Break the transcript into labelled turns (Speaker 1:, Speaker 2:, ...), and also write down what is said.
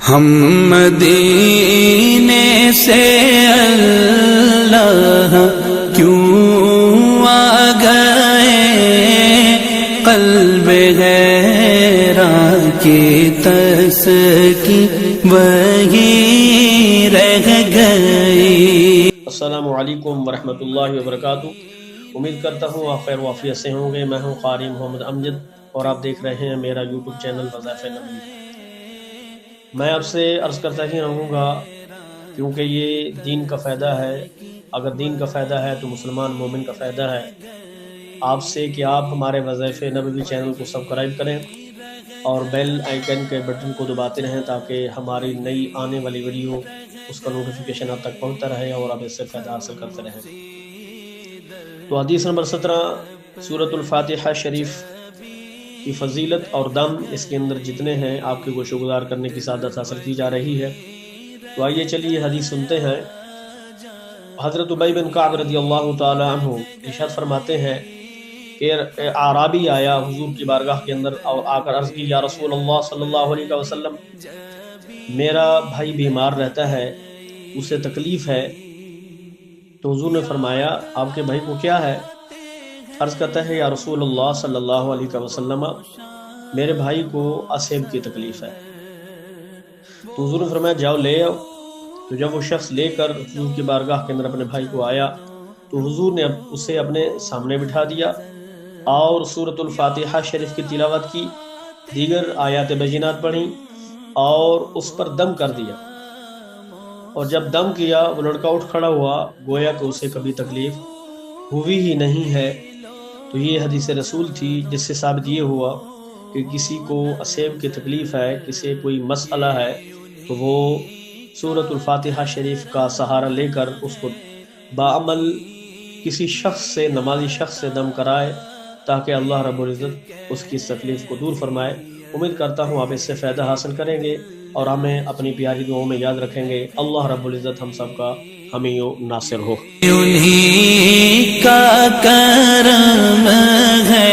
Speaker 1: ہم مدینے سے اللہ کیوں آ گئے، قلب حیران کی تسکی وہی رہ گئی۔
Speaker 2: السلام علیکم ورحمۃ اللہ وبرکاتہ۔ امید کرتا ہوں آپ خیر و عافیت سے ہوں گے۔ میں ہوں قاری محمد امجد اور آپ دیکھ رہے ہیں میرا یوٹیوب چینل وظائف نبوی۔ میں آپ سے عرض کرتا ہی رہوں گا کیونکہ یہ دین کا فائدہ ہے۔ اگر دین کا فائدہ ہے تو مسلمان مومن کا فائدہ ہے۔ آپ سے کہ آپ ہمارے وظائف نبوی چینل کو سبسکرائب کریں اور بیل آئیکن کے بٹن کو دباتے رہیں تاکہ ہماری نئی آنے والی ویڈیو اس کا نوٹیفیکیشن آپ تک پہنچتا رہے اور آپ اس سے فائدہ حاصل کرتے رہیں۔ تو حدیث نمبر 17 سورۃ الفاتحہ شریف کی فضیلت اور دم، اس کے اندر جتنے ہیں آپ کے گوشہ گزار کرنے کی سعادت حاصل کی جا رہی ہے۔ تو آئیے چلیے حدیث سنتے ہیں۔ حضرت ابی بن کعب رضی اللہ تعالی عنہ ارشاد فرماتے ہیں کہ اعرابی آیا حضور کی بارگاہ کے اندر اور آ کر عرض کی، یا رسول اللہ صلی اللہ علیہ وسلم، میرا بھائی بیمار رہتا ہے، اسے تکلیف ہے۔ تو حضور نے فرمایا، آپ کے بھائی کو کیا ہے؟ عرض کرتا ہے، یا رسول اللہ صلی اللہ علیہ وسلم، میرے بھائی کو اسیب کی تکلیف ہے۔ تو حضور نے فرمایا، جاؤ لے آؤ۔ تو جب وہ شخص لے کر حضور کی بارگاہ کے اندر اپنے بھائی کو آیا تو حضور نے اسے اپنے سامنے بٹھا دیا اور سورۃ الفاتحہ شریف کی تلاوت کی، دیگر آیات بینات پڑھیں اور اس پر دم کر دیا۔ اور جب دم کیا وہ لڑکا اٹھ کھڑا ہوا، گویا کہ اسے کبھی تکلیف ہوئی ہی نہیں ہے۔ تو یہ حدیث رسول تھی جس سے ثابت یہ ہوا کہ کسی کو اسیب کی تکلیف ہے، کسی کوئی مسئلہ ہے، تو وہ سورۃ الفاتحہ شریف کا سہارا لے کر اس کو بعمل کسی شخص سے، نمازی شخص سے دم کرائے تاکہ اللہ رب العزت اس کی تکلیف کو دور فرمائے۔ امید کرتا ہوں آپ اس سے فائدہ حاصل کریں گے اور ہمیں اپنی پیاری دعاؤں میں یاد رکھیں گے۔ اللہ رب العزت ہم سب کا حامی و ناصر ہو۔
Speaker 1: انہی کا کرم ہے